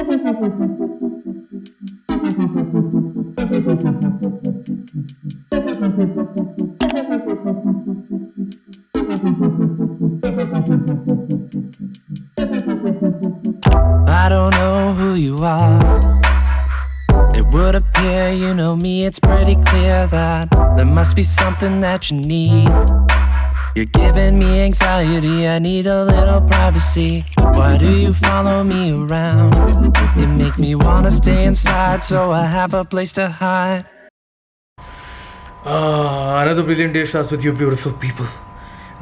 I don't know who you are. It would appear you know me. It's pretty clear that there must be something that you need. You're giving me anxiety, I need a little privacy. Why do you follow me around? You make me wanna stay inside, so I have a place to hide. Another brilliant day starts with you beautiful people.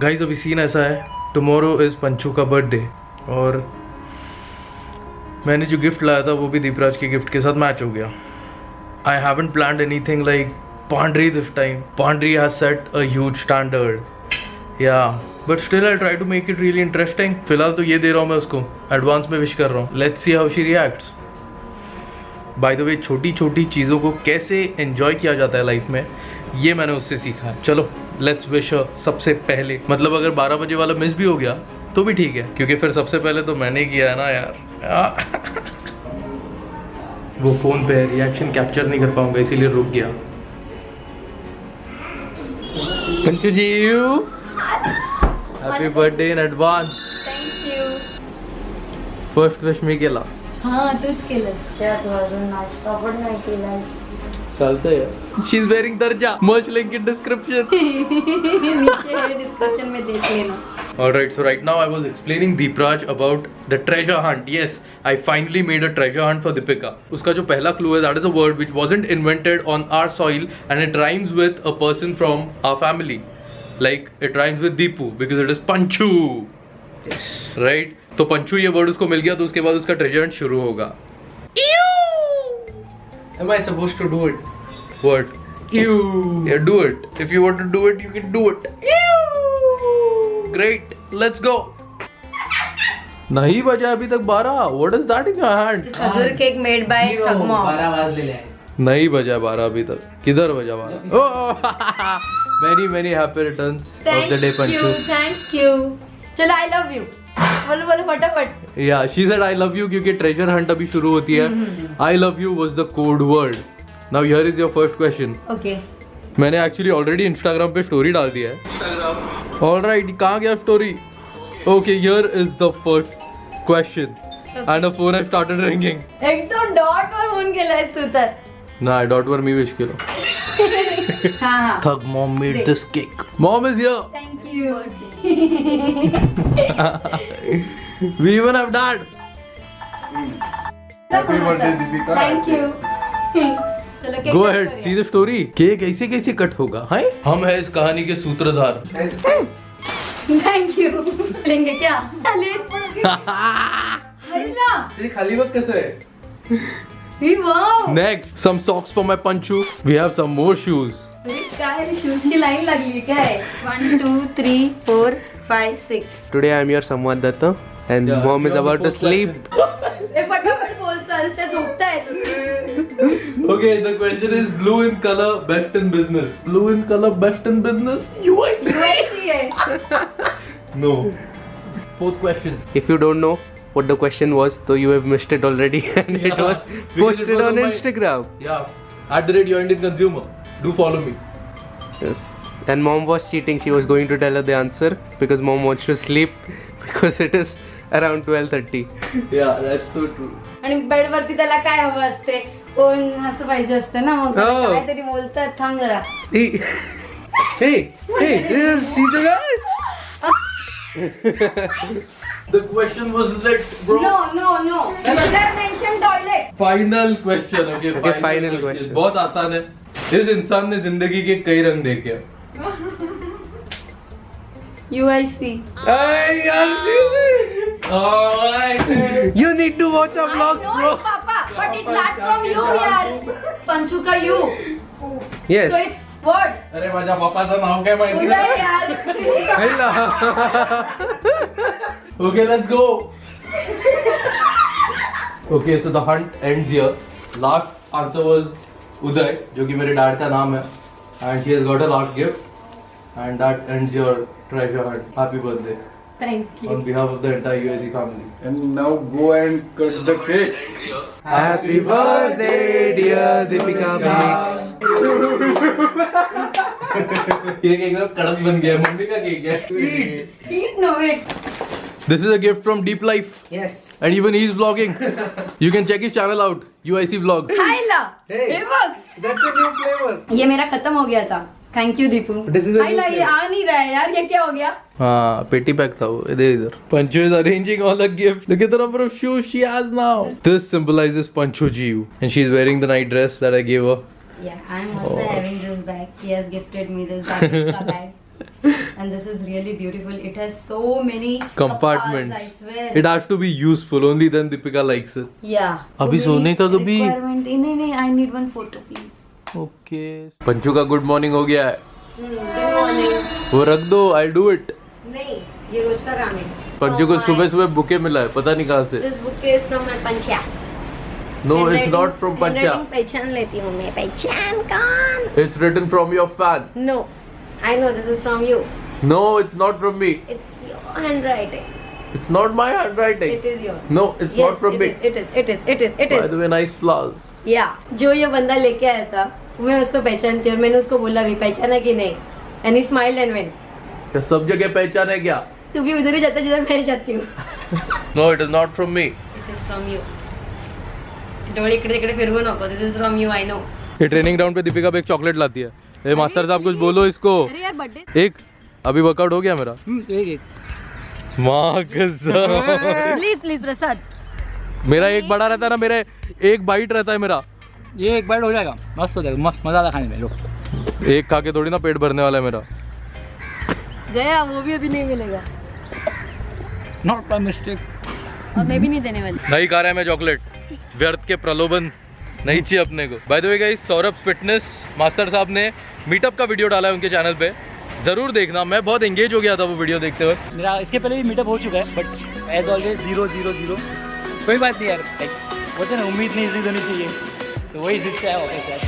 Guys, अभी scene ऐसा है, tomorrow is Panchu का birthday और मैंने जो gift लाया था वो भी दीपराज के गिफ्ट के साथ मैच हो गया. I haven't planned anything like Pandri this time. Pandri has set a huge standard. Yeah, but still I'll try to make it really interesting. फिलहाल तो ये दे रहा हूँ मैं उसको, एडवांस में विश कर रहा हूँ. Let's see how she reacts. By the way, छोटी छोटी चीज़ों को कैसे एंजॉय किया जाता है लाइफ में, ये मैंने उससे सीखा है. चलो लेट्स विश हर. सबसे पहले मतलब अगर 12 बजे वाला मिस भी हो गया तो भी ठीक है, क्योंकि फिर सबसे पहले तो मैंने किया है ना यार. वो फ़ोन पे रिएक्शन कैप्चर नहीं कर पाऊंगा इसीलिए रुक गया. Panchu ji, happy birthday in advance. Thank you. First wish me केला. हां तूच केलंस. त्या तू अजून नाश्ता पण नाही केलास. चालतंय. शी इज वेअरिंग दर्जा. Much link in description. नीचे है डिस्क्रिप्शन में देख लेना. Alright, so right now I was explaining Deepraj about the treasure hunt. Yes, I finally made a treasure hunt for Deepika. उसका जो पहला clue है, that is a word which wasn't invented on our soil and it rhymes with a person from our family. Like it rhymes with Deepu because it is Panchu. Yes. Right? तो पंचू ये word उसको मिल गया तो उसके बाद उसका treasure hunt शुरू होगा. Am I supposed to do it? What? Ew. Yeah, do it. If you want to do it, you can do it. Great, let's go. नहीं बजा अभी तक 12. What is that in your hand? खजूर cake made by थगमो. 12 वाजलेले आहे. नहीं बजा 12 अभी तक. किधर बजा 12? Oh, many happy returns of the day, Panchu. Thank you. चलो आई लव यू. बोलो बोलो फटाफट. Yeah, she said I love you क्योंकि treasure hunt अभी शुरू होती है. I love you was the code word. Now here is your first question. Okay. मैंने एक्चुअली ऑलरेडी इंस्टाग्राम पे स्टोरी डाल दिया है. ऑलराइट, कहाँ गया story? Okay, here is the first question and a phone has started ringing. एक तो dot वर phone केलायस तू तर. नाही, डॉट वर मी विश केलं. हां हां. थग mom made this cake. Mom is here. Thank you. We even have dad. Happy birthday Deepika. Thank you. चलो cake. Go ahead, see the story. Cake ऐसे कैसे कट होगा? हाय, हम है इस कहानी के सूत्रधार. Thank you. लेंगे क्या? हैला. ये खाली वक्त कैसे है? ही wow. Next, some socks for my Panchu. We have some more shoes. काय शूजची लाईन लागली काय? 1 2 3 4 5 6. Today I am your संवाददाता and Yeah, mom is you're about the to first sleep. ए फटाफट बोल चल ते झोपतायत. Okay, the question is blue in color, best in business. Blue in color, best in business. UIC. UIC है. No. Fourth question. If you don't know what the question was, so you have missed it already and it Yeah, was because posted it was on on my- Instagram. Yeah. @ your Indian consumer. Do follow me. Yes. And mom was cheating. She was going to tell her the answer because mom wants to sleep because it is around 12:30. Yeah, that's so true. आणि bed वरती त्याला काय हवं असते? कोण असं पाहिजे असतं ना, मग त्याला Oh. काहीतरी बोलतात. थांब जरा. Hey, this is Cheetah guy. The question was lit, bro. No. You should have mentioned toilet. Final question. Okay, final question. बहुत आसान है. इस इंसान ने जिंदगी के कई रंग देखे. UIC. You need to watch our vlogs, I know bro. it, Papa, but it starts from you, यार. पंचू का U. Yes. So it's what? अरे माझ्या बापाचं नाव काय माहिती उदय नाही. यार. Hello. Okay, let's go. Okay, so the hunt ends here. Last answer was Uday, जो कि मेरे डैड का नाम है, and she has got a last gift, and that ends your treasure hunt. Happy birthday. Thank you. On behalf of the entire UIC family. And now go and cut the cake. Happy birthday, dear Deepika Mix. Cake एकदम कड़क बन गया, mummy का cake है. Eat no wait. This is a gift from Deep Life. Yes. And even he's vlogging. You can check his channel out, UIC Vlog. Hi La. Hey. ये बघ. That's a new flavor. ये मेरा खत्म हो गया था. Thank you Deepu. This is a Hi new ला, ये flavor. आ नहीं रहा है यार, ये क्या हो गया? हाँ, पेटी पैक था वो. इधर. Pancho is arranging all the gifts. Look at the number of shoes she has now. This symbolizes Pancho Ji, and she's wearing the night dress that I gave her. Yeah, I'm also having this bag. He has gifted me this bag. And this is really beautiful. It has so many Compartments. I swear. It has to be useful. Only then Deepika likes it. Yeah. अभी सोने का कभी- Requirement. नहीं, I need one photo please. Okay. Panchu का good morning हो गया है. Good morning. वो रख दो. I'll do it. नहीं, ये रोज का काम है. पंचू को Oh my- सुबह सुबह बुके मिला है. पता नहीं कहाँ से. This book is from my Pancha. No, it's not from Pancha. Handwriting पहचान लेती हूँ मैं. पहचान कौन? It's written from your fan. No, I know this is from you. No, it's not from me. It's your handwriting. It's not my handwriting. It is yours. No, it's Yes, not from me. it is. By the way, nice flowers. या जो ये बंदा लेके आया था मैं उसको पहचानती हूँ. मैंने उसको बोला भी पहचाना कि नहीं. And he smiled and went. क्या सब जगह पहचान है क्या? तू भी उधर ही जाता जिधर मैं जाती हूँ. No, it is not from me. It is from you. डोळे इकडे तिकडे फिरवू नको. This is from you, I know. ये ट्रेनिंग ग्राउंड पे दीपिका पे एक चॉकलेट लाती है. ए मास्टर साहब कुछ बोलो इसको. अरे यार बर्थडे. एक अभी वर्कआउट हो गया मेरा. माँ कसम. प्लीज प्रसाद. मेरा एक बड़ा रहता है ना, मेरा एक बाइट रहता है मेरा. ये एक बाइट हो जाएगा, मस्त हो जाएगा, मस्त मजा आता खाने में. लो एक खा के थोड़ी ना पेट भरने वाला है मेरा. गया वो भी अभी नहीं मिलेगा. Not by mistake. और मैं भी नहीं देने वाली. नहीं खा रहा है मैं चॉकलेट. व्यर्थ के प्रलोभन नहीं चाहिए अपने को. Bye the way guys, Saurabh fitness master साहब ने मीटअप का वीडियो डाला है उनके चैनल पे. जरूर देखना. मैं बहुत एंगेज हो गया था वो वीडियो देखते हुए. मेरा इसके पहले भी मीटअप हो चुका है, बट एज ऑलवेज 0-0-0. कोई बात नहीं यार, लाइक बोलते ना उम्मीद नहीं इज्जत होनी चाहिए. सो वही जिद से है वापस यार.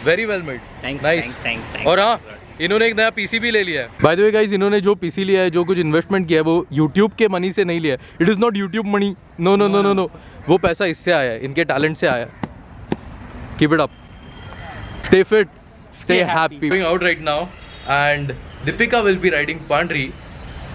Very well made. Thanks Nice. Thanks. और हाँ, इन्होंने एक नया पीसी भी ले लिया है. बाय द वे गाइस, इन्होंने जो पीसी लिया है, जो कुछ इन्वेस्टमेंट किया है, वो यूट्यूब के मनी से नहीं लिया है. It is not YouTube money. No no no no no. वो पैसा इससे आया है, इनके टैलेंट से आया है. Keep it up. Stay fit. Stay happy. Going out right now, and Deepika will be riding Pandri.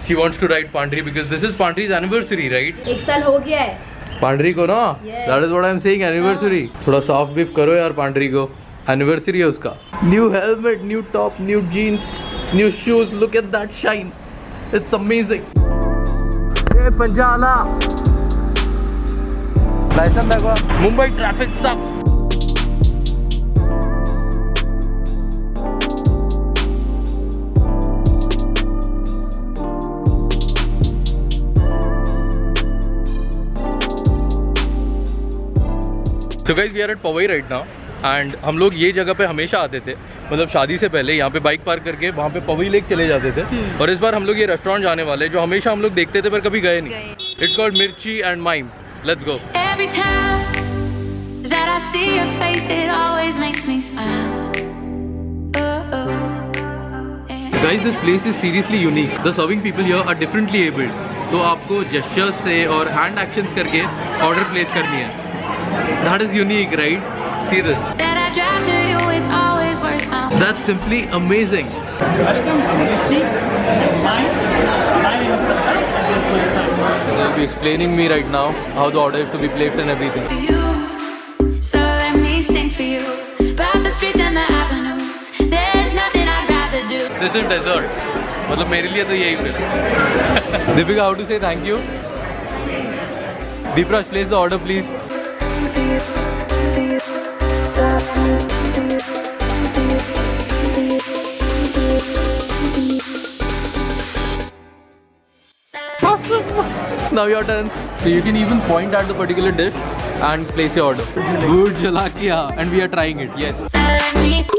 She wants to ride Pandri because this is Pandri's anniversary, right? 1 साल हो गया है. पांडरी को ना. Yes. That is what I'm saying. Anniversary. थोड़ा soft beef करो यार पांडरी को. Anniversary है उसका. New helmet, new top, new jeans, new shoes. Look at that shine. It's amazing. Hey पंजाला. License देखो. Mumbai traffic sucks. So guys, we are at Powai right now, and हम लोग ये जगह पे हमेशा आते थे. मतलब शादी से पहले यहाँ पे बाइक पार्क करके वहाँ पे पवई लेक चले जाते थे. और इस बार हम लोग ये रेस्टोरेंट जाने वाले, जो हमेशा हम लोग देखते थे पर कभी गए नहीं. इट्स कॉल्ड मिर्ची and mime. Let's go. Every time that I see your face, it always makes me smile. Guys, this place is seriously unique. The serving people here are differently abled. तो आपको gestures से और hand actions करके order place करनी है. That is unique, right? See this. That I drive to you, it's always worth my while. That's simply amazing. They'll be explaining me right now how the order is to be placed and everything. For you, so let me sing for you. About the streets and the avenues, there's nothing I'd rather do. This is dessert. मतलब मेरे लिए तो यही फिर. Deepika, how to say thank you? Deepraj, place the order, please. Now your turn. So you can even point at the particular dish and place your order. Good jalakia, and we are trying it. Yes. So let me see.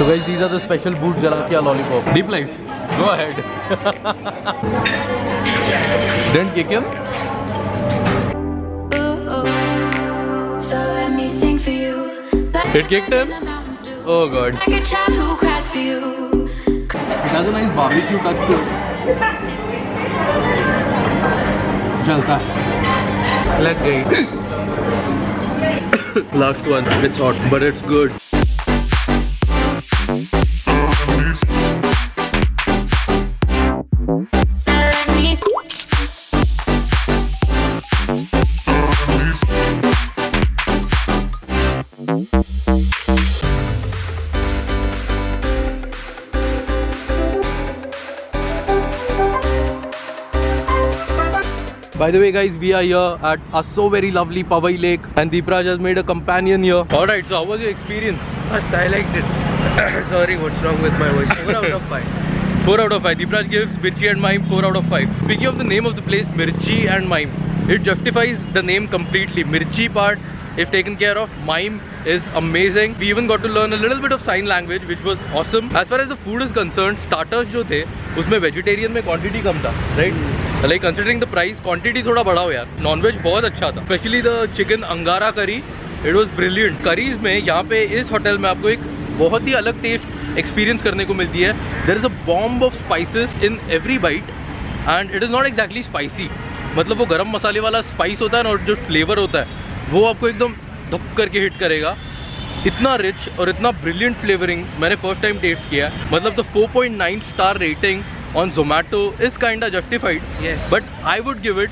So guys, these are the special boot Jalakia lollipop. Deep life. Go ahead. Didn't kick him? Ooh, ooh. So let me sing for you. Like It kicked him? the mountains do. Oh god. Like a child who cries for you. It has a nice barbecue touch to it. Sing for you. चलता है. लग गई. Last one. It's hot, but it's good. So let me sing. By the way guys, we are here at a so very lovely Powai Lake and Deepraj has made a companion here. Alright, so how was your experience? First, I liked it. Sorry, what's wrong with my voice? 4 out of 5. 4 out of 5. Deepraj gives Mirchi and Mime 4 out of 5. Speaking of the name of the place, Mirchi and Mime, it justifies the name completely. Mirchi part, if taken care of, Mime is amazing. We even got to learn a little bit of sign language, which was awesome. As far as the food is concerned, starters जो थे, उसमें vegetarian में quantity कम था, right? Like considering the price, quantity थोड़ा बढ़ाओ यार. Non-veg बहुत अच्छा था. Especially the chicken angara curry, it was brilliant. Curries में यहाँ पे इस होटल में आपको एक बहुत ही अलग टेस्ट एक्सपीरियंस करने को मिलती है. There is a bomb of spices in every bite and it is not exactly spicy. मतलब वो गरम मसाले वाला स्पाइस होता है ना, और जो फ्लेवर होता है वो आपको एकदम धप करके हिट करेगा. इतना रिच और इतना ब्रिलियंट फ्लेवरिंग मैंने फर्स्ट टाइम टेस्ट किया. मतलब the 4.9 star rating on Zomato is kinda justified. Yes. But I would give it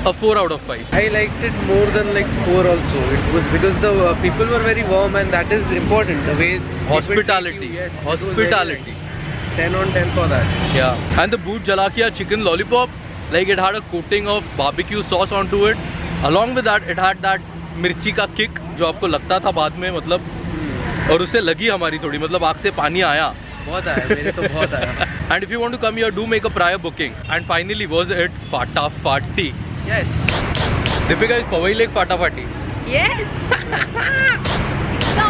a 4 out of 5. I liked it more than like 4 also. It was because the people were very warm and that is important. The way people Hospitality. treat you, yes, it was very Hospitality. nice. 10 on 10 for that. Yeah, and the Boot Jalakia chicken lollipop, like it had a coating of barbecue sauce onto it. Along with that, it had that मिर्ची का kick जो आपको लगता था बाद में, मतलब और उससे लगी हमारी थोड़ी, मतलब आँख से पानी आया. बहुत आया, मेरे तो बहुत आया. And if you want to come here, do make a prior booking. And finally, was it Fata Fati? Yes. Deepika, is Powai Lake Fata Fati? Yes. So,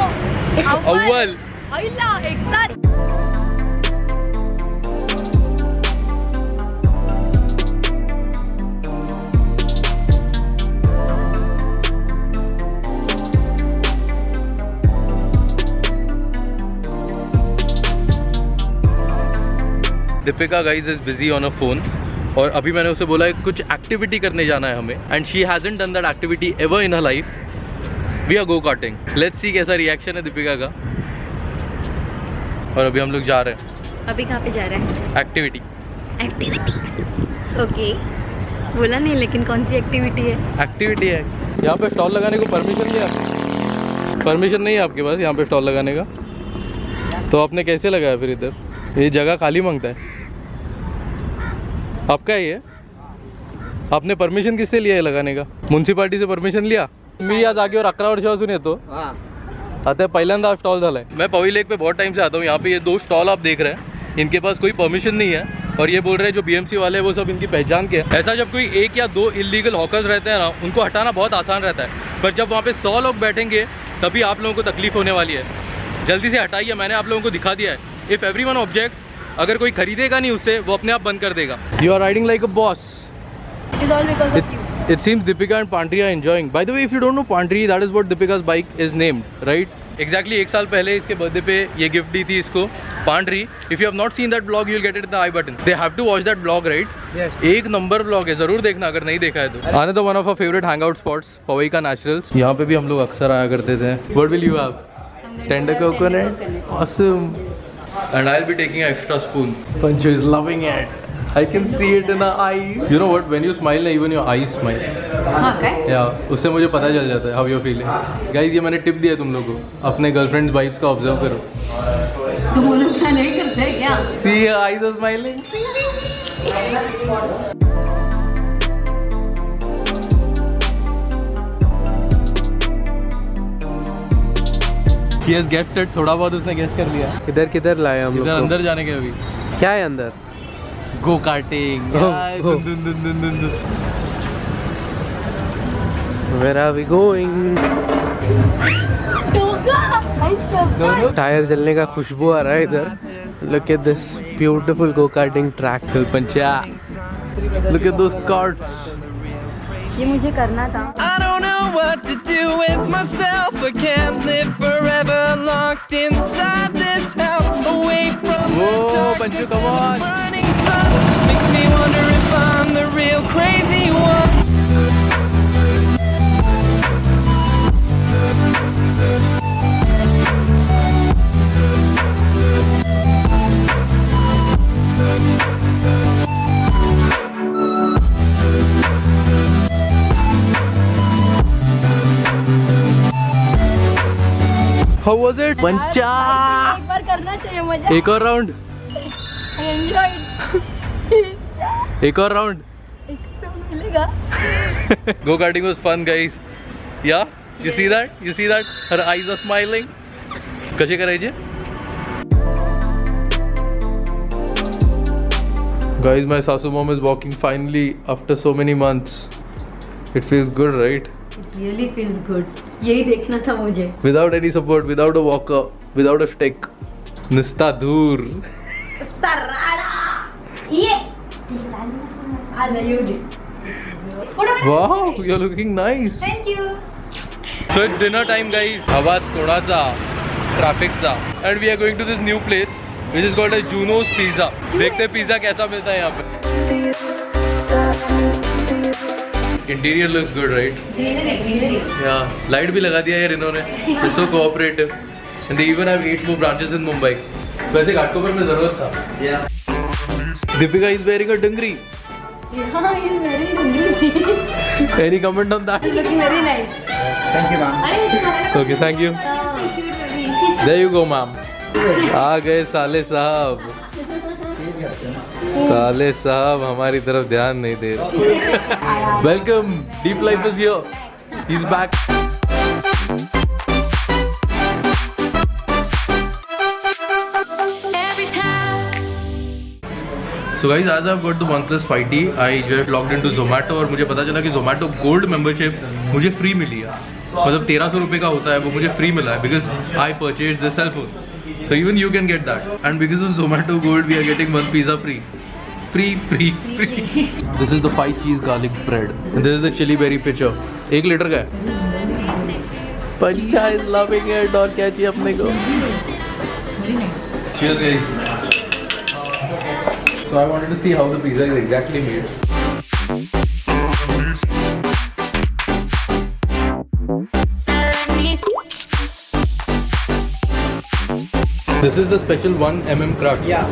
Awwal. Ayla, exact. Deepika guys is busy on a phone और अभी मैंने उसे बोला है कुछ activity करने जाना है हमें and she hasn't done that activity ever in her life. We are go karting. Let's see कैसा रिएक्शन है दीपिका का. और अभी हम लोग जा रहे हैं अभी कहाँ पे जा रहा है? एक्टिविटी. एक्टिविटी. ओके. बोला नहीं, लेकिन कौन सी एक्टिविटी है? एक्टिविटी है. यहाँ पे स्टॉल लगाने को परमिशन नहीं है? परमिशन नहीं है आपके पास यहाँ पे स्टॉल लगाने का? तो आपने कैसे लगाया फिर इधर? ये जगह खाली मांगता है. आपका है ये? आपने परमिशन किससे लिया है लगाने का? म्युन्सिपालिटी से परमिशन लिया? मी आज जागेवर 11 वर्षापासून येतो. आता पहिल्यांदा स्टॉल झालाय. मैं पवई लेक पे बहुत टाइम से आता हूँ. यहाँ पे ये 2 स्टॉल आप देख रहे हैं, इनके पास कोई परमिशन नहीं है और ये बोल रहे हैं जो BMC वाले हैं वो सब इनकी पहचान के हैं. ऐसा जब कोई 1 या 2 इलीगल हॉकर्स रहते हैं ना, उनको हटाना बहुत आसान रहता है. पर जब वहाँ पे 100 लोग बैठेंगे तभी आप लोगों को तकलीफ होने वाली है. जल्दी से हटाइए. मैंने आप लोगों को दिखा दिया है. इफ एवरीवन ऑब्जेक्ट, अगर कोई खरीदेगा नहीं उससे, वो अपने आप बंद कर देगा. You are riding like a boss. It is all because of you. It seems Deepika and Pandri are enjoying. By the way, if you don't know Pandri, that is what Deepika's bike is named, right? Exactly 1 साल पहले इसके birthday पे ये gift दी थी इसको Pandri. If you have not seen that vlog, you'll get it in the I button. They have to watch that vlog, right? Yes. एक number vlog है, जरूर देखना अगर नहीं देखा है तो. Another one of our favorite hangout spots, Powai का Naturals. यहाँ पे भी हम लोग अक्सर आया करते थे. What will you have? Tender coconut. Awesome. And I'll be taking an extra spoon. Pancho is loving it. I can see it in her eyes. You know what? When you smile, even your eyes smile. हाँ क्या? Yeah, उससे मुझे पता चल जाता है how you're feeling. Guys, ये मैंने टिप दिया तुम लोगों को. अपने गर्लफ्रेंड्स वाइफ्स का ऑब्जर्व करो. तुम उन्हें क्या नहीं करते क्या? See, her eyes are smiling. He has guessed it. थोड़ा बहुत उसने guess कर लिया. इधर किधर लाए हम लोग इधर को? अंदर जाने के अभी. क्या है अंदर? Go karting. Where are we going? Tyre जलने का खुशबू आ रहा है इधर. Look at this beautiful go-karting track. पंचा. Look at those carts. ये मुझे करना था. I don't know what to do with myself. I can't live forever locked inside this house, away from the Whoa, darkness Panchu, and come the on. burning sun. Makes me wonder if I'm the real crazy one. How was it? पंचा. एक बार करना चाहिए मजा. एक और round. Enjoy. एक और round. मिलेगा. Go karting was fun, guys. Yeah, you see that? You see that? Her eyes are smiling. कसे करायचे? Guys, my sasu mom is walking finally after so many months. It feels good, right? It really feels good. यही देखना था मुझे. Without any support, without a walker, without a stick. निस्ता दूर. ये. I love you. Wow, you're looking nice. Thank you. So it's dinner time, guys. आवाज कोणाचा, ट्रॅफिकचा, and we are going to this new place, which is called as Juno's Pizza. देखते हैं pizza कैसा मिलता है यहाँ पे. Interior looks good, right? Greenery. Yeah, light भी लगा दिया यार इन्होंने. It's so cooperative. And they even have 8 more branches in Mumbai. वैसे घाटकोपर में जरूरत था. Yeah. Deepika is wearing a dungri. Yeah, he's very nice. Any comment on that? He's looking very nice. Okay, thank you. There you go, ma'am. आ गए साले साहब. साले साहब हमारी तरफ ध्यान नहीं दे रहे. Welcome, Deep Life is here. He's back. Every time. So guys, as I've got the OnePlus 5T, I just logged into Zomato और मुझे पता चला कि Zomato Gold membership मुझे फ्री मिली है. मतलब 1300 रुपये का होता है, वो मुझे फ्री मिला है because I purchased the cell phone. So even you can get that. And because of Zomato Gold, we are getting one pizza free. Free. This is the 5 cheese garlic bread. And this is the chili berry pitcher. 1 litre का है. पंचा is loving it. और क्या चाहिए अपने को? Cheers, guys. So I wanted to see how the pizza is exactly made. This is the special 1 mm crack. Yeah.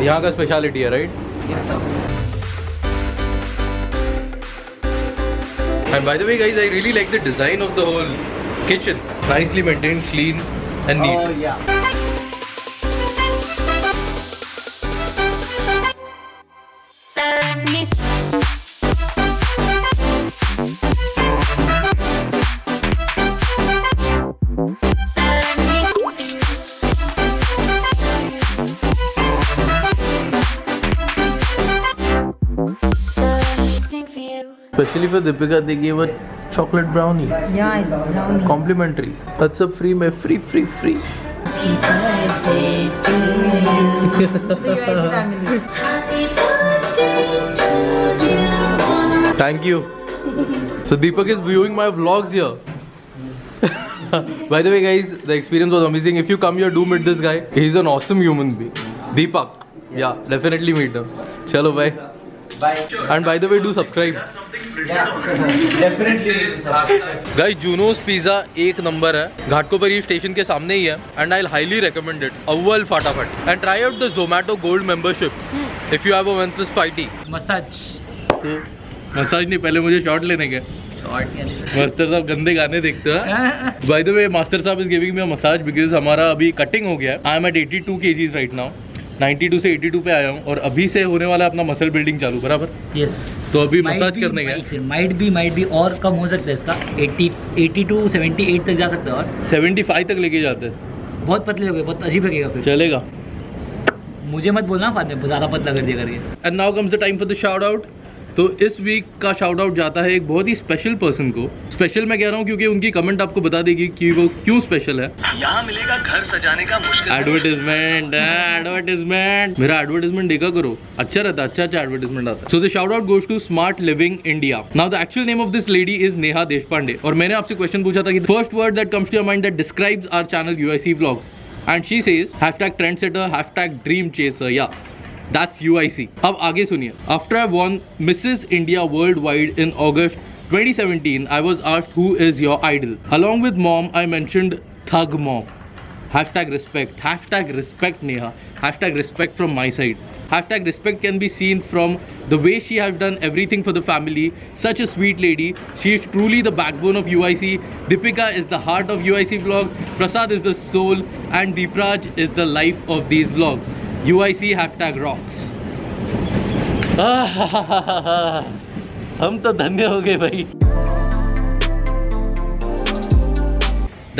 यहाँ का speciality है, right? Yes, sir. And by the way, guys, I really like the design of the whole kitchen. Nicely maintained, clean, and neat. Oh yeah. Especially for Deepika, they gave a chocolate brownie. Yeah, it's brownie. Complimentary. That's a free, my free. The US family. Thank you. So Deepak is viewing my vlogs here. By the way, guys, the experience was amazing. If you come here, do meet this guy. He's an awesome human being. Deepak. Yeah, definitely meet him. Chalo, bye. Bye. And by the way, do subscribe. Yeah. Definitely. Guys, Juno's Pizza एक number है. Ghatkopar station के सामने ही है. And I'll highly recommend it. अव्वल फटाफट. And try out the Zomato Gold membership. If you have a OnePlus 5T. Massage. Massage नहीं, पहले मुझे शॉट लेने के. मास्टर साहब गंदे गाने देखते हैं. बाय द वे, मास्टर साहब is giving me a massage because हमारा अभी कटिंग हो गया है. I am at 82 kgs right now. 92 से 82 पे आया हूँ और अभी से होने वाला है अपना मसल बिल्डिंग चालू. बराबर. यस. तो अभी मसाज करने का माइट भी और कम हो सकता है इसका. 82 78 तक जा सकता है और 75 तक लेके जाते हैं. बहुत पतले हो गए, बहुत अजीब लगेगा फिर. चलेगा. मुझे मत बोलना बाद में ज़्यादा पतला कर दिया करके. And now comes the time for the shout out. तो इस वीक का शाउट आउट जाता है एक बहुत ही स्पेशल पर्सन को। स्पेशल मैं कह रहा हूँ क्योंकि उनकी कमेंट आपको बता देगी कि वो क्यों स्पेशल है। यहाँ मिलेगा घर सजाने का मुश्किल एडवर्टाइजमेंट, एडवर्टाइजमेंट, मेरा एडवर्टाइजमेंट देखा करो, अच्छा रहता है, अच्छा एडवर्टाइजमेंट आता है। So the shout out goes to smart living India. Now the actual name of this lady is Neha Deshpande. और मैंने आपसे क्वेश्चन पूछा था कि first word that comes to your mind that describes our channel UIC vlogs, and she says #trendsetter, #dreamchaser, या that's UIC. अब आगे सुनिए। After I won Mrs. India Worldwide in August 2017, I was asked who is your idol. Along with mom, I mentioned Thug Mom. #respect. #respect Neha. #respect from my side. #respect can be seen from the way she has done everything for the family. Such a sweet lady. She is truly the backbone of UIC. Deepika is the heart of UIC vlogs. Prasad is the soul. And Deepraj is the life of these vlogs. UIC #rocks. हम तो धन्य हो गए भाई।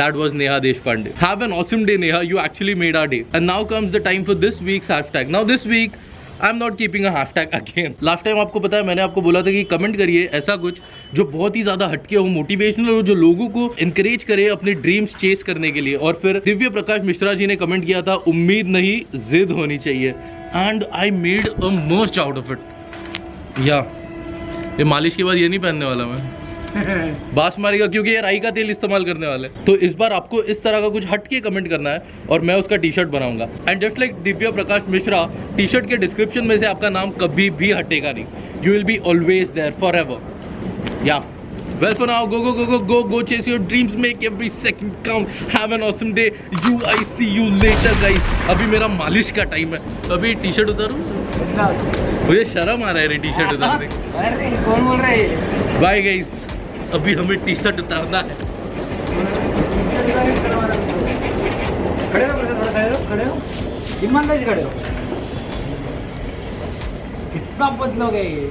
That was Neha Deshpande. Have an awesome day, Neha. You actually made our day. And now comes the time for this week's hashtag. Now this week, I'm not keeping a hashtag again. Last time आपको पता है मैंने आपको बोला था कि comment करिए ऐसा कुछ जो बहुत ही ज़्यादा हटके हो, मोटिवेशनल हो, जो लोगों को इंकरेज करे अपने ड्रीम्स चेस करने के लिए। और फिर दिव्य प्रकाश मिश्रा जी ने कमेंट किया था, उम्मीद नहीं जिद होनी चाहिए। एंड आई मेड अ मर्च आउट ऑफ इट। या ये मालिश के बाद ये नहीं पहनने वाला मैं, बास मारेगा क्योंकि ये राई का तेल इस्तेमाल करने वाले। तो इस बार आपको इस तरह का कुछ हटके कमेंट करना है और मैं उसका टी शर्ट बनाऊंगा। And just like Divya Prakash Mishra, T shirt के डिस्क्रिप्शन में से आपका नाम कभी भी हटेगा नहीं। You will be always there forever. Yeah well for now, go chase your dreams, make every second count, have an awesome day, UIC you later guys। अभी मेरा मालिश का टाइम है, अभी टी शर्ट उतारूं, मुझे शर्म आ रहा है रे टी शर्ट उतारने। कौन बोल रहा है? बाय गाइस, अभी हमें टी शर्ट उतारना है। खड़े हो, ईमानदारी से खड़े हो। कितना बदलोगे ये?